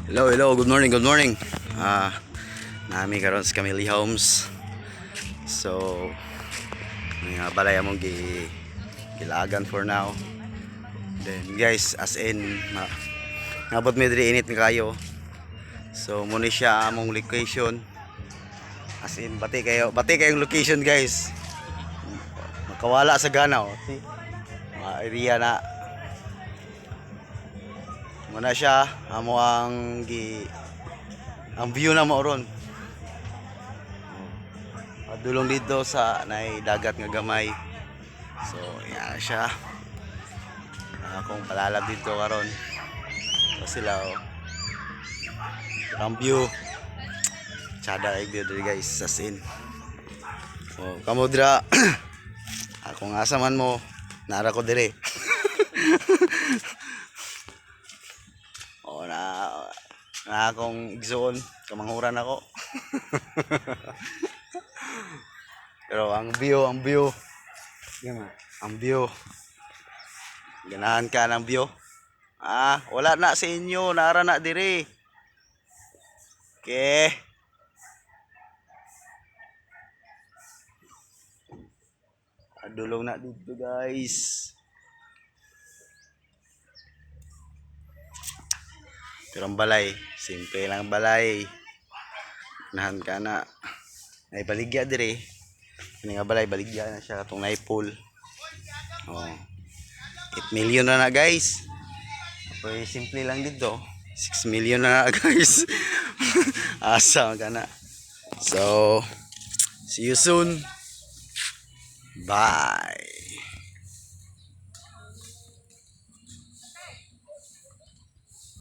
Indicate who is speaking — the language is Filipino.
Speaker 1: Hello, hello, good morning, good morning. Nami karon sa Camille Homes. So, may balay among gilagan for now. Then guys, as in nabot mi diri init ni kayo. So, muna siya among location. As in bati kayong location guys. Makawala sa gana oh. See? Area na muna siya amo ang view na mo ron. Dulong dito sa nay dagat nga gamay. So yan siya. Akong palalab dito karon. So sila oh. Ang view. Tsada ay view diri guys sa sin. So kamo dira akong asaman mo nara ko dire. O na akong igsuon kamanghuran ako. Pero ang view ang view ganahan ka ng view wala na sa inyo nara na diri okay adulong na dito guys. Pero ang balay simple lang balay nahan ka na ay baligya diri kini nga balay baligya na siya katong naipol. 8 million na guys. Okay, simple lang dito 6 million na guys. Asa ka na. So see you soon, bye.